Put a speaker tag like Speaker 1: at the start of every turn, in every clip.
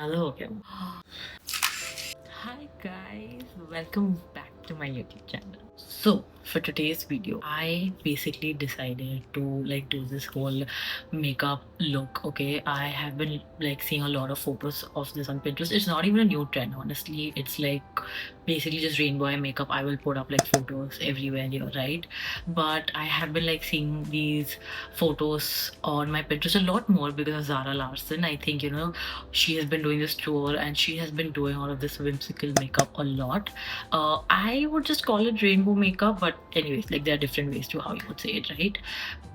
Speaker 1: Okay. Hi guys, welcome back to my YouTube channel. So for today's video, I basically decided to do this whole makeup look. Okay, I have been seeing a lot of photos of this on Pinterest. It's not even a new trend, honestly. It's basically just rainbow eye makeup. I will put up photos everywhere here, right? But I have been seeing these photos on my Pinterest a lot more because of Zara Larson. I think she has been doing this tour and she has been doing all of this whimsical makeup a lot. I would just call it rainbow makeup, but anyways, there are different ways to how you would say it, right?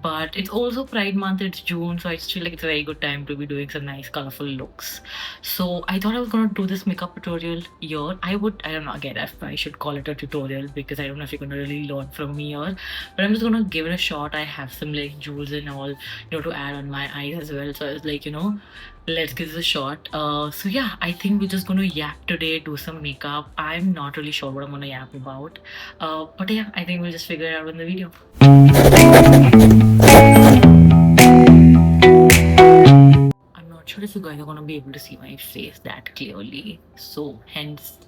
Speaker 1: But it's also Pride Month, it's June, so I just feel like it's a very good time to be doing some nice colorful looks. So I thought I was gonna do this makeup tutorial here. I don't know again if I should call it a tutorial because I don't know if you're gonna really learn from me here, but I'm just gonna give it a shot. I have some jewels and all, to add on my eyes as well. So I was let's give this a shot. So yeah, I think we're just gonna yap today, do some makeup. I'm not really sure what I'm gonna yap about. But yeah, I think we'll just figure it out in the video. I'm not sure if you guys are gonna be able to see my face that clearly, so hence,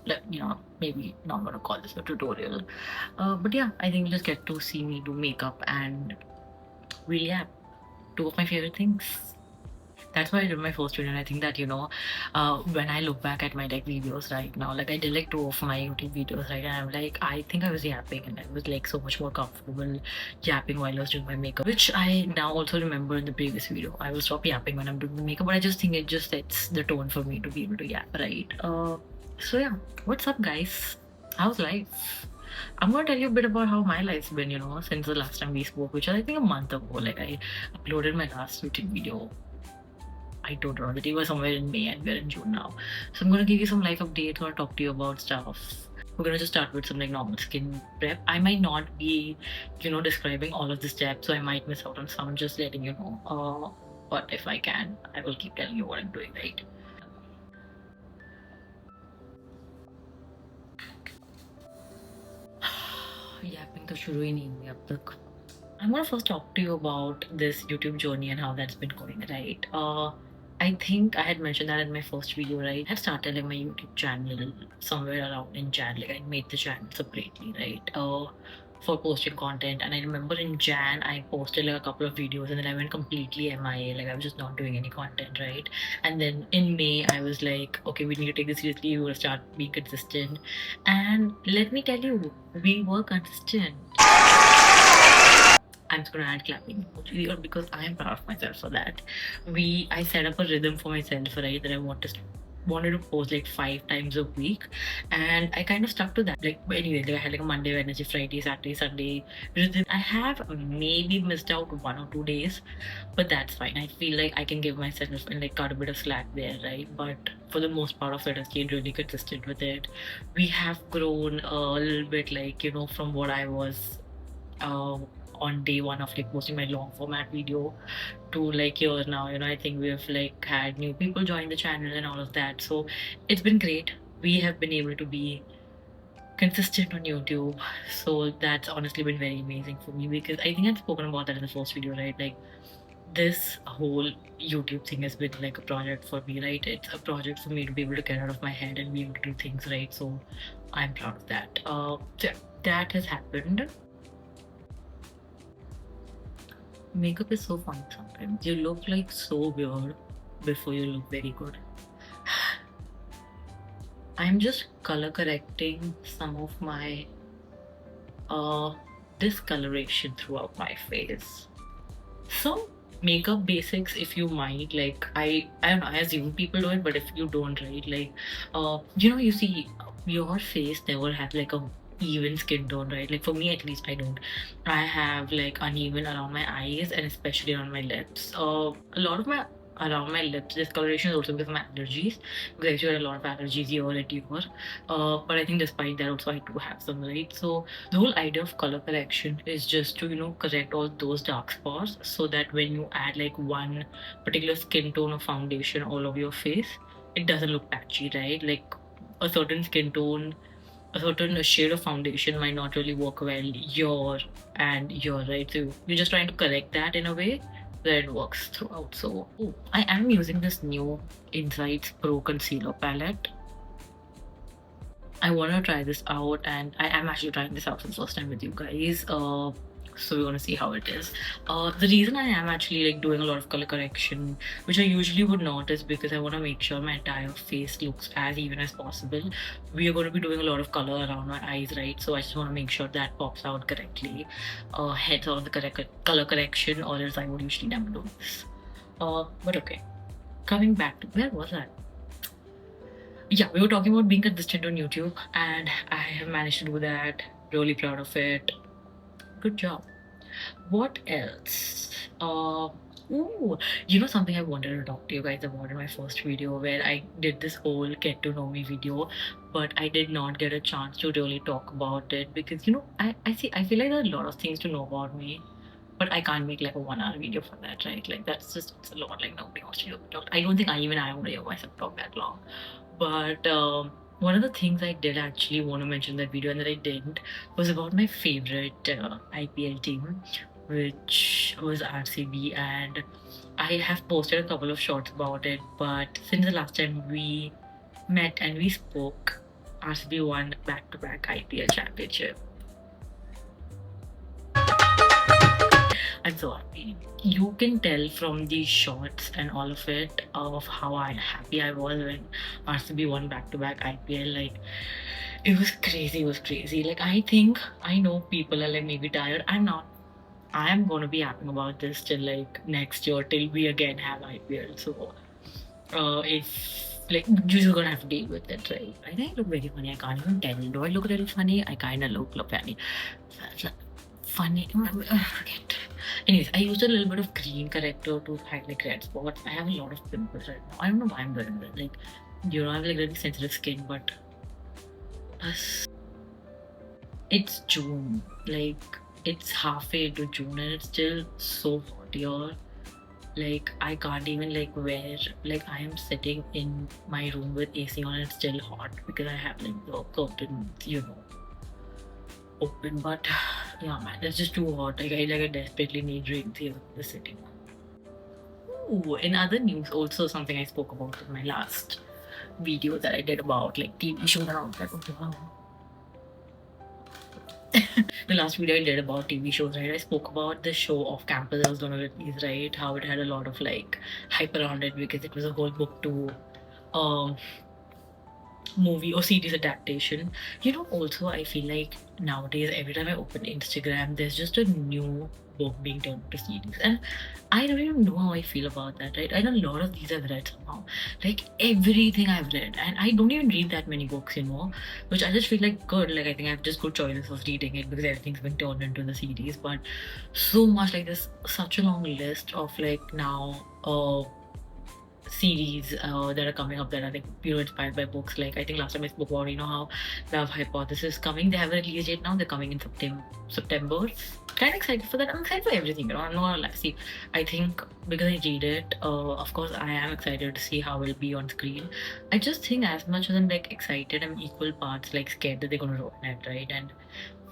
Speaker 1: maybe not gonna call this a tutorial. But yeah, I think you just get to see me do makeup and we'll yap. Two of my favorite things. That's why I did my first video, and I think that when I look back at my videos right now, I did two of my YouTube videos, right, and I'm I think I was yapping and I was so much more comfortable yapping while I was doing my makeup, which I now also remember in the previous video. I will stop yapping when I'm doing the makeup, but I just think it just sets the tone for me to be able to yap, right? So yeah, what's up guys? How's life? I'm gonna tell you a bit about how my life's been, since the last time we spoke, which was I think a month ago. I uploaded my last YouTube video. I don't know, it was somewhere in May and we're in June now. So I'm gonna give you some life updates or talk to you about stuff. We're gonna just start with some normal skin prep. I might not be, describing all of the steps, so I might miss out on some, just letting you know. But if I can, I will keep telling you what I'm doing, right? Yapping तो शुरू ही नहीं हुई अब तक. I'm gonna first talk to you about this YouTube journey and how that's been going, right? I think I had mentioned that in my first video, right? I had started my YouTube channel somewhere around in Jan. I made the channel separately, right? For posting content. And I remember in Jan, I posted a couple of videos and then I went completely MIA. I was just not doing any content, right? And then in May, I was okay, we need to take this seriously. We will start being consistent. And let me tell you, we were consistent. I'm just gonna add clapping emoji here because I am proud of myself for that. I set up a rhythm for myself, right? That I wanted to post 5 times a week, and I kind of stuck to that. Anyway, I had a Monday, Wednesday, Friday, Saturday, Sunday rhythm. I have maybe missed out 1 or 2 days, but that's fine. I feel I can give myself and cut a bit of slack there, right? But for the most part of it, I stayed really consistent with it. We have grown a little bit, from what I was. On day one of posting my long format video to here now. I think we've had new people join the channel and all of that, so it's been great. We have been able to be consistent on YouTube, so that's honestly been very amazing for me because I think I've spoken about that in the first video, right? This whole YouTube thing has been a project for me, right? It's a project for me to be able to get out of my head and be able to do things, right? So I'm proud of that. So yeah, that has happened. Makeup is so fun sometimes. You look so weird before you look very good. I'm just color correcting some of my discoloration throughout my face. So makeup basics, if you might, I don't know, I assume people do it, but if you don't, right, you see your face never has a even skin tone, right? For me at least, I don't. I have uneven around my eyes and especially on my lips. A lot of my around my lips discoloration is also because of my allergies, because I actually had a lot of allergies here at your. But I think despite that also I do have some, right? So the whole idea of color correction is just to correct all those dark spots so that when you add one particular skin tone or foundation all over your face, it doesn't look patchy, right? A certain skin tone, a certain shade of foundation might not really work well your, right? So you're just trying to correct that in a way red works throughout. So I am using this new Insights Pro Concealer palette. I want to try this out, and I am actually trying this out for the first time with you guys. So we're gonna see how it is. The reason I am actually like doing a lot of color correction, which I usually would not, is because I want to make sure my entire face looks as even as possible. We are going to be doing a lot of color around my eyes, right? So I just want to make sure that pops out correctly. Hence all the correct color correction, or else I would usually never do this. But okay. Coming back to where was I? Yeah, we were talking about being consistent on YouTube, and I have managed to do that. Really proud of it. Good job. What else? You know something I wanted to talk to you guys about in my first video, where I did this whole get to know me video, but I did not get a chance to really talk about it because I feel like there are a lot of things to know about me, but I can't make like a 1 hour video for that, right? Like it's a lot. Like nobody wants to hear me talk. I don't think I want to hear myself talk that long. But one of the things I did actually want to mention in that video and that I didn't was about my favorite IPL team, which was RCB, and I have posted a couple of shorts about it. But since the last time we met and we spoke, RCB won back-to-back IPL championship. I'm so happy. You can tell from the shots and all of it of how happy I was when RCB won back-to-back IPL. Like, it was crazy. It was crazy. Like, I think I know people are like maybe tired. I'm not. I am gonna be happy about this till like next year, till we again have IPL. So, if like you're just gonna have to deal with it, right? I think I look very funny. I can't even tell. Do I look a little funny? I kind of look funny. Funny. Forget. Anyways, I used a little bit of green corrector to hide like red spots. I have a lot of pimples right now. I don't know why I'm doing that. Like, I have like really sensitive skin, but it's June. Like, it's halfway into June and it's still so hot here. Like, I can't even like wear, like I am sitting in my room with AC on and it's still hot because I have like the curtains, open. But yeah, man, it's just too hot. Like I desperately need rain here in the city. Ooh, in other news, also something I spoke about in my last video that I did about like TV shows around that. The last video I did about TV shows, right? I spoke about the show Off Campus I was gonna release, right? How it had a lot of like hype around it because it was a whole book to movie or series adaptation. Also I feel like nowadays every time I open Instagram, there's just a new book being turned into series, and I don't even know how I feel about that, right? I know a lot of these I've read somehow, like everything I've read, and I don't even read that many books, which I just feel like good. Like I think I have just good choices of reading it because everything's been turned into the series. But so much, like there's such a long list of like now series that are coming up that are like inspired by books. Like I think last time I spoke about how Love Hypothesis is coming. They have a release date now. They're coming in September. Kind of excited for that. I'm excited for everything. I'm not gonna lie. See, I think because I read it, of course I am excited to see how it'll be on screen. I just think as much as I'm like excited, I'm equal parts like scared that they're gonna ruin it, right? And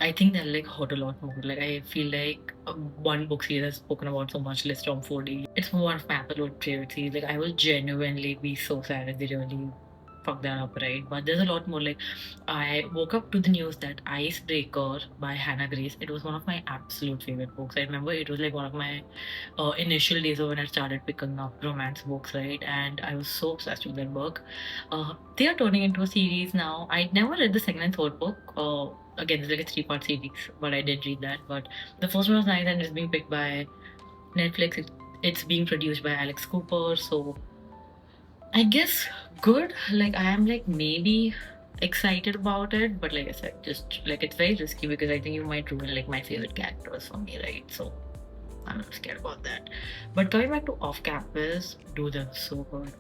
Speaker 1: I think they'll like hurt a lot more. Like I feel like one book series I've spoken about so much, List Tom 40. It's one of my absolute favorite series. Like I will genuinely be so sad if they really fuck that up, right? But there's a lot more. Like I woke up to the news that Icebreaker by Hannah Grace, it was one of my absolute favorite books. I remember it was like one of my initial days of when I started picking up romance books, right? And I was so obsessed with that book. They are turning into a series now. I never read the second and third book. Again, it's like a 3-part series, but I did read that. But the first one was nice and it's being picked by Netflix. It's being produced by Alex Cooper, so I guess good. Like I am like maybe excited about it, but like I said, just like it's very risky because I think you might ruin like my favorite characters for me, right? So I'm not scared about that. But coming back to Off Campus, dude, that was so good.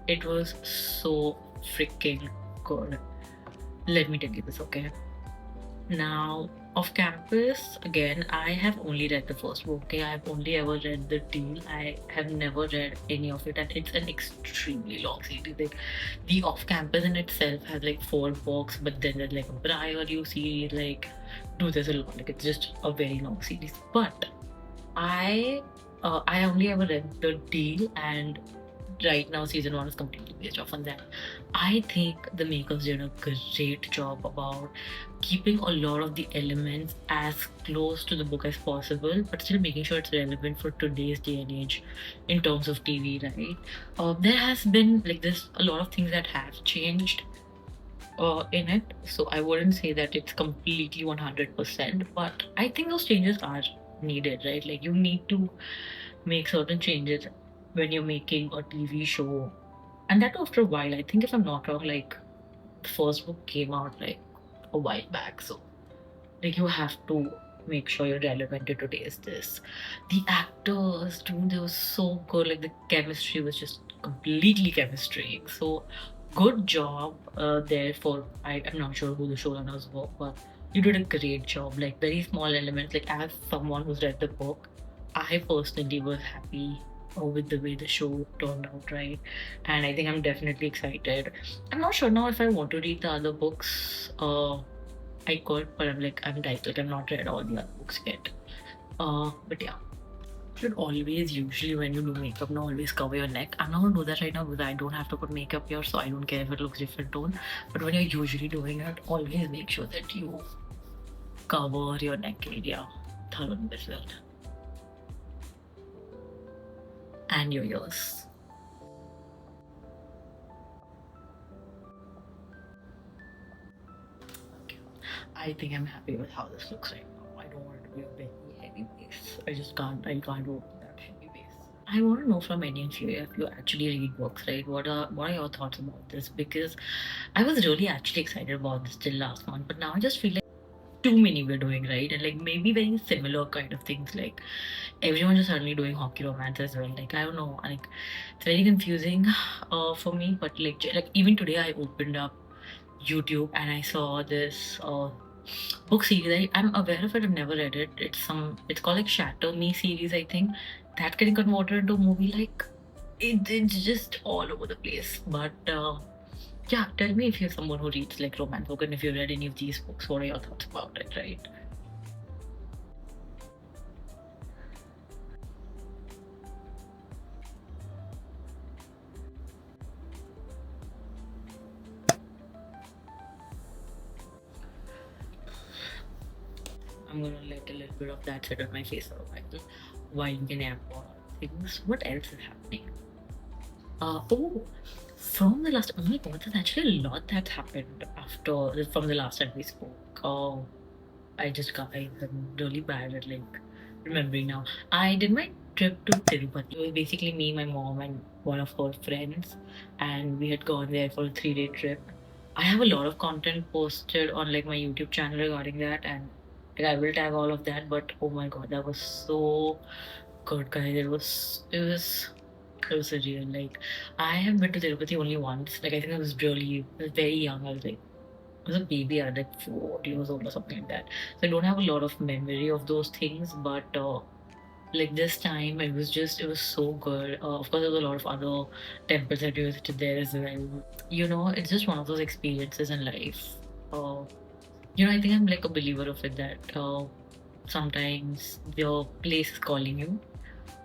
Speaker 1: It was so freaking good. Let me tell you this, okay? Now, Off Campus, again, I have only read the first book, okay? I have only ever read The Deal. I have never read any of it, and it's an extremely long series. Like, the Off Campus in itself has like 4 books, but then there's like a Briar You series, like, dude, there's a lot. Like, it's just a very long series. But I I only ever read the deal, and right now season 1 is completely based off on that. I think the makers did a great job about keeping a lot of the elements as close to the book as possible, but still making sure it's relevant for today's day and age in terms of TV, right? There has been like this a lot of things that have changed in it, so I wouldn't say that it's completely 100%, but I think those changes are needed, right? Like you need to make certain changes when you're making a TV show. And that after a while, I think if I'm not wrong, like the first book came out like a while back. So like you have to make sure you're relevant to today's this. The actors, dude, they were so good. Like the chemistry was just completely chemistry. So good job there for I'm not sure who the showrunners were, but you did a great job. Like very small elements. Like as someone who's read the book, I personally was happy with the way the show turned out, right? And I think I'm definitely excited. I'm not sure now if I want to read the other books. I could, but I'm tight. Like I'm not read all the other books yet. But yeah, you should always usually when you do makeup, now always cover your neck. I'm not gonna do that right now because I don't have to put makeup here, so I don't care if it looks different tone. But when you're usually doing it, always make sure that you cover your neck area thoroughly as well, and your ears. Okay. I think I'm happy with how this looks right now. I don't want it to be a very heavy base. I can't open that heavy base. I want to know from any of you if you actually read books, right? What are your thoughts about this? Because I was really actually excited about this till last month, but now I just feel like too many we're doing, right? And like maybe very similar kind of things. Like everyone just suddenly doing hockey romance as well. Like I don't know, like it's very confusing for me. But like even today I opened up YouTube and I saw this book series. I'm aware of it. I've never read it. It's called like Shatter Me series. I think that getting converted into a movie. Like it's just all over the place. But yeah, tell me if you're someone who reads like romance book and if you read any of these books. What are your thoughts about it? Right? I'm gonna let a little bit of that sit on my face for a while you can add more things. What else is happening? Oh, from the last, oh my god, there's actually a lot that happened after from the last time we spoke. I'm really bad at like remembering now. I did my trip to Tirupati. It was basically me, my mom, and one of her friends, and we had gone there for a 3-day trip. I have a lot of content posted on like my YouTube channel regarding that, and like, I will tag all of that. But oh my god, that was so good, guys. It was surreal. Like I have been to Tirupati only once. Like I think I was very young. I was a baby. I was like 4 years old or something like that. So I don't have a lot of memory of those things. But like this time, it was so good. Of course, there was a lot of other temples that we visited there as well. It's just one of those experiences in life. Uh, I think I'm like a believer of it that sometimes your place is calling you.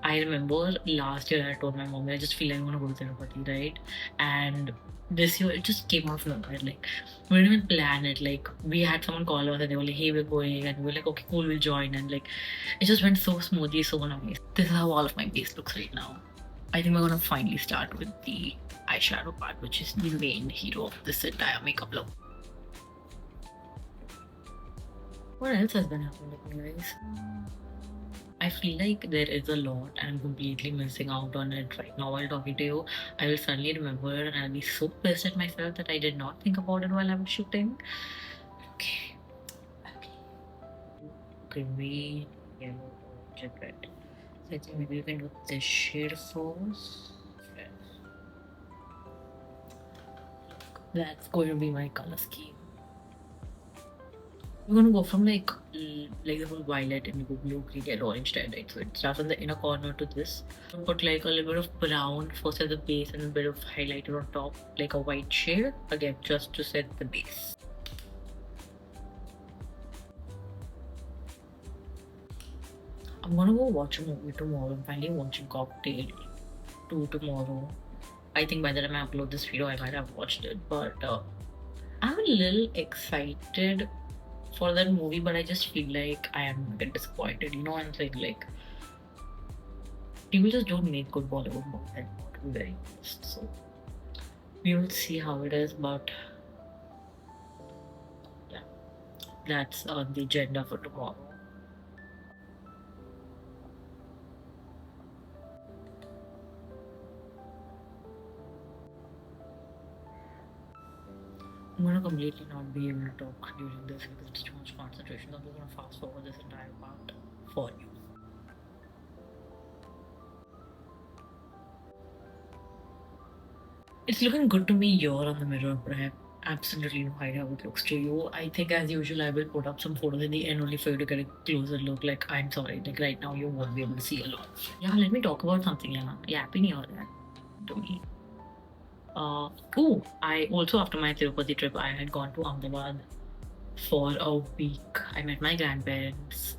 Speaker 1: I remember last year I told my mom I just feel like I want to go to Tirupati, right? And this year it just came out of nowhere. Like we didn't even plan it. Like we had someone call us and they were like, "Hey, we're going," and we were like, "Okay, cool, we'll join." And like it just went so smoothly, so nice. This is how all of my base looks right now. I think we're gonna finally start with the eyeshadow part, which is the main hero of this entire makeup look. What else has been happening with me, guys? I feel like there is a lot and I'm completely missing out on it right now while talking to you. I will suddenly remember and I'll be so pissed at myself that I did not think about it while I was shooting. Okay. Green, yellow, orange, and red. So I think maybe you can do this shade first. Yes. That's going to be my color scheme. We're gonna go from like the whole violet and go blue, green, yellow, orange, red, right? So it starts on the inner corner to this. Put like a little bit of brown first at the base and a bit of highlighter on top, like a white shade. Again, just to set the base. I'm gonna go watch a movie tomorrow. I'm finally watching Cocktail 2 tomorrow. I think by the time I upload this video, I might have watched it. But I'm a little excited for that movie, but I just feel like I am a bit disappointed. You know, I'm saying like people just don't make good Bollywood movies anymore, to be very honest. So we will see how it is, but yeah, that's on the agenda for tomorrow. I'm gonna completely not be able to talk during this because it's too much concentration. So I'm just gonna fast forward this entire part for you. It's looking good to me here on the mirror, but I have absolutely no idea how it looks to you. I think as usual I will put up some photos in the end only for you to get a closer look. Like I'm sorry, like right now you won't be able to see a lot. Yeah, let me talk about something, yeah. Yapping here that to me. I also after my Tirupati trip I had gone to Ahmedabad for a week. I met my grandparents.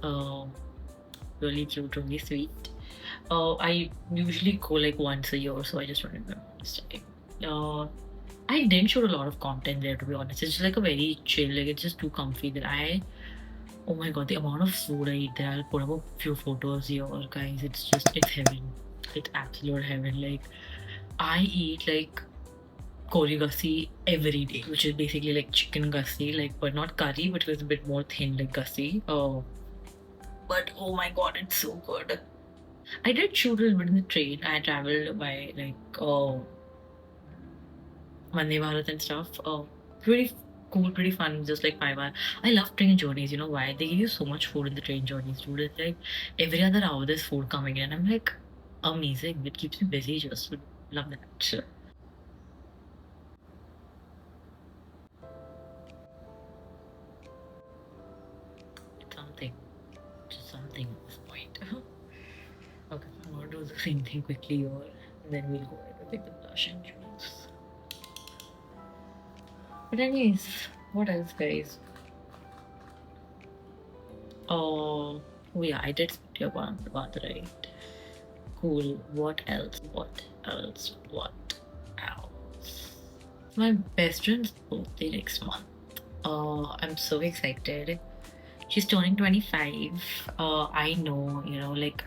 Speaker 1: Really cute, really sweet. I usually go like once a year, so I just remember this time. I didn't shoot a lot of content there, to be honest. It's just like a very chill, like it's just too comfy that oh my god, the amount of food I eat there. I'll put up a few photos here, guys. It's heaven. It's absolute heaven. Like, I eat like kori gussi every day, which is basically like chicken gussi, like, but not curry, but it's a bit more thin, like gussi. But oh my god, it's so good. I did shoot a little bit in the train. I traveled by like Vande Bharat and stuff. Pretty cool, pretty fun, just like 5 hours. I love train journeys. You know why? They give you so much food in the train journeys, dude. It's like every other hour there's food coming in. I'm like, amazing. It keeps me busy. Just love that. Sure. It's something. Just something at this point. Okay, I'm gonna do the same thing quickly, or then we'll go ahead and pick the blush and choose. But anyways, what else, guys? Oh, yeah, I did speak to your bath, right? Cool. What else? What else? What else? My best friend's birthday next month. I'm so excited. She's turning 25. I know, like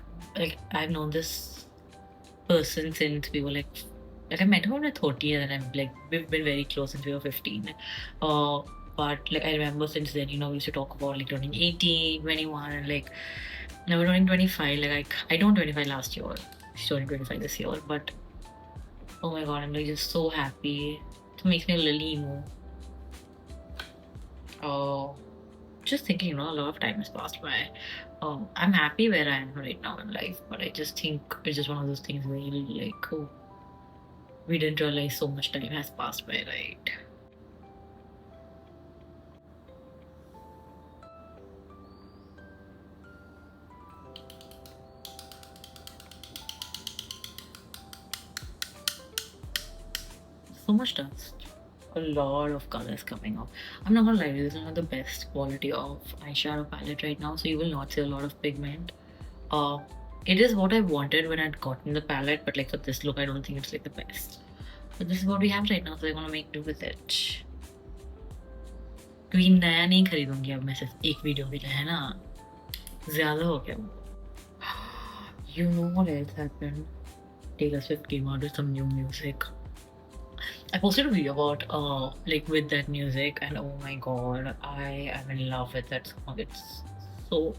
Speaker 1: I've known this person since we were like I met her when I was 13 and I'm like we've been very close since we were 15. Uh, but like I remember since then, we used to talk about like turning 18, 21, and like now we're turning 25. Like I turned 25 last year. She's turning 25 this year, but oh my god, I'm like just so happy. It makes me a little emo. Uh, just thinking, a lot of time has passed by. I'm happy where I am right now in life, but I just think it's just one of those things where you like, oh, we didn't realize so much time has passed by, right? So much dust. A lot of colors coming off. I'm not gonna lie to you, this is not the best quality of eyeshadow palette right now, so you will not see a lot of pigment. Uh, it is what I wanted when I'd gotten the palette, but like for this look, I don't think it's like the best. But this is what we have right now, so we're gonna make do with it. क्योंकि नया नहीं खरीदूंगी अब मैं सिर्फ एक video के लिए है ना ज्यादा हो गया वो. You know what else happened? Taylor Swift came out with some new music. I posted a video about like with that music and oh my god, I am in love with that song. It's so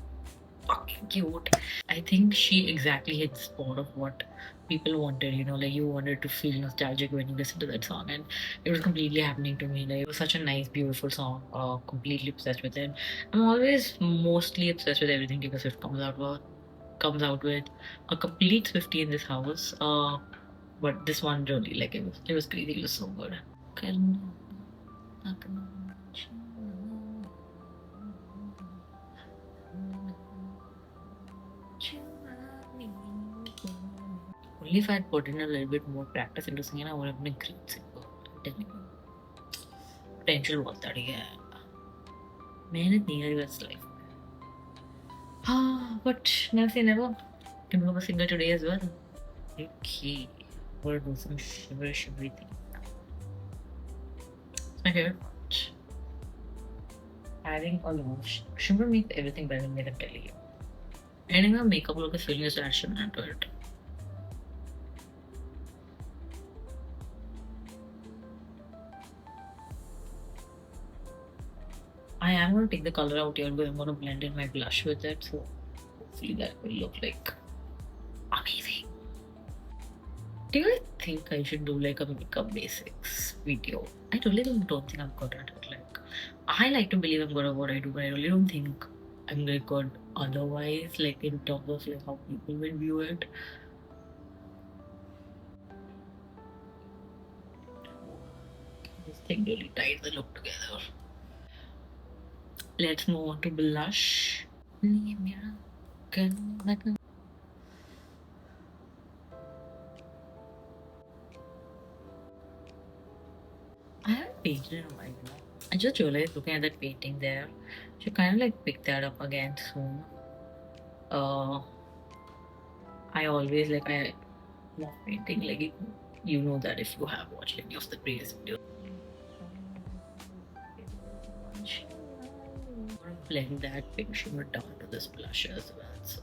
Speaker 1: fucking cute. I think she exactly hit the spot of what people wanted, like you wanted to feel nostalgic when you listen to that song, and it was completely happening to me. Like it was such a nice, beautiful song. Completely obsessed with it. I'm always mostly obsessed with everything Taylor Swift comes out with. A complete Swiftie in this house. But this one really, like it was crazy. It was so good. Only if I had put in a little bit more practice into singing, I would have been a great singer. I'm telling you. Potential बहुत तड़ी है. मेहनत नहीं करी बस life. But never say never. Can we have a singer today as well? Okay. We'll do some shivery thing. My favorite part. Adding a lot of sugar makes everything better, let me tell you. Adding a makeup look is feeling a action into it. I am going to take the color out here because I'm going to blend in my blush with it. So hopefully that will look like amazing. Do you think I should do like a makeup basics video? I really don't think I'm good at it. Like, I like to believe I'm good at what I do, but I really don't think I'm very good otherwise, like in terms of like how people will view it. This thing really ties the look together. Let's move on to blush. I haven't painted in a while now. I just realized looking at that painting there, should kind of like pick that up again soon. I always like I love painting. Like you know that if you have watched any of the previous videos. Blend that pink shimmer down to this blush as well. So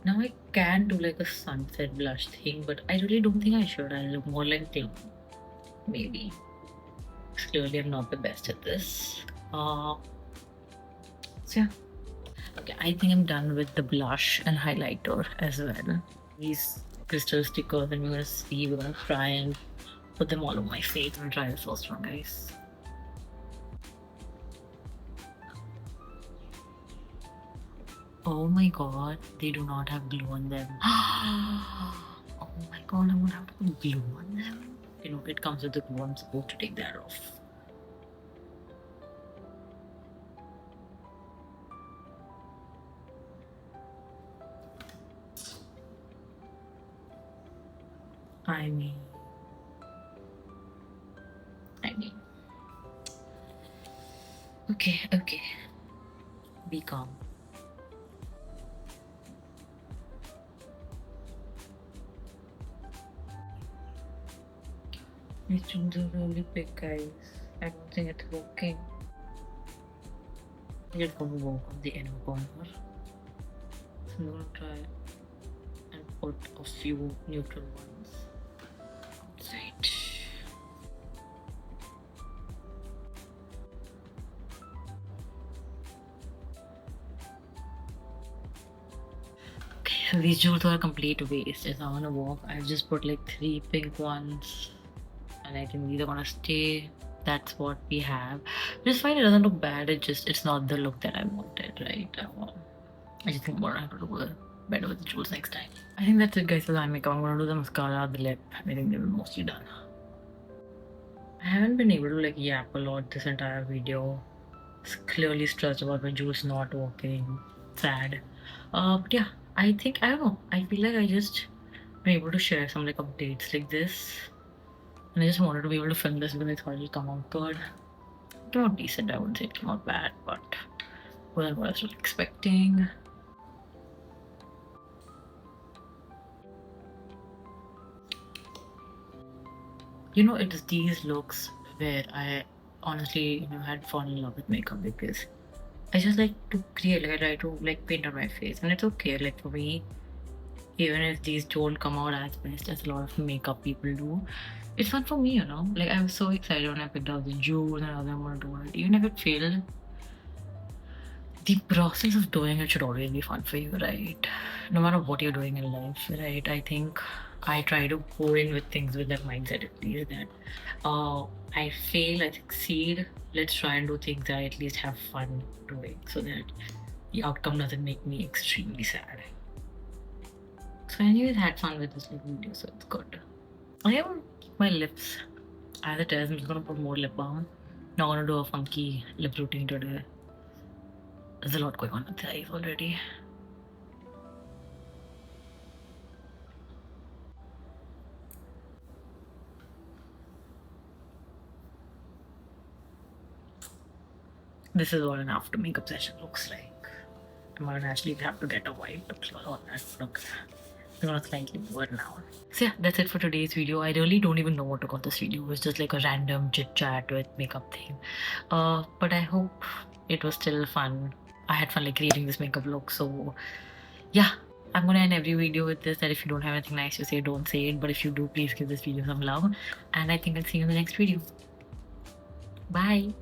Speaker 1: now I can do like a sunset blush thing, but I really don't think I should. I look more like clown. Maybe. Clearly I'm not the best at this. So yeah. Okay, I think I'm done with the blush and highlighter as well. These crystal stickers, and we're gonna see, we're gonna try and put them all over my face. I'm gonna try the first one, guys. Oh my god, they do not have glue on them. Oh my god, I'm gonna have to put glue on them. You know, it comes with the glue, I'm supposed to take that off. I mean, okay, be calm. These tunes are really big, guys. I don't think it's working. Just gonna work on the inner corner. So I'm gonna try and put a few neutral ones outside. Okay, these jewels are a complete waste. It's not gonna work. I've just put like 3 pink ones, and I think these are gonna stay. That's what we have. Just fine, it doesn't look bad. It's not the look that I wanted, right? I just think I'm gonna have to do better with the jewels next time. I think that's it, guys, for the eye makeup. I'm gonna do the mascara, the lip. I think they're mostly done. I haven't been able to like yap a lot this entire video. It's clearly stressed about my jewels not working. Sad. But yeah, I think I don't know. I feel like I just been able to share some like updates like this. And I just wanted to be able to film this because I thought it'll come out good. It came out decent, I wouldn't say it came out bad, but wasn't what I was expecting. You know, it's these looks where I honestly, had fallen in love with makeup because I just like to create, like I try to like paint on my face, and it's okay. Like for me, even if these don't come out as best as a lot of makeup people do, it's fun for me, Like I was so excited when I picked out the jewels and I was gonna do it. Even if it failed, the process of doing it should always be fun for you, right? No matter what you're doing in life, right? I think I try to go in with things with that mindset at least that I fail, I succeed. Let's try and do things that I at least have fun doing so that the outcome doesn't make me extremely sad. So I anyways had fun with this little video, so it's good. I am my lips as it is. I'm just gonna put more lip balm. Not gonna do a funky lip routine today. There's a lot going on with the eyes already. This is what an after makeup session looks like. I might actually have to get a white on that look. I'm not slightly bored now. So yeah, that's it for today's video. I really don't even know what to call this video. It was just like a random chit chat with makeup theme. But I hope it was still fun. I had fun like creating this makeup look. So yeah, I'm gonna end every video with this, that if you don't have anything nice to say, don't say it. But if you do, please give this video some love. And I think I'll see you in the next video. Bye.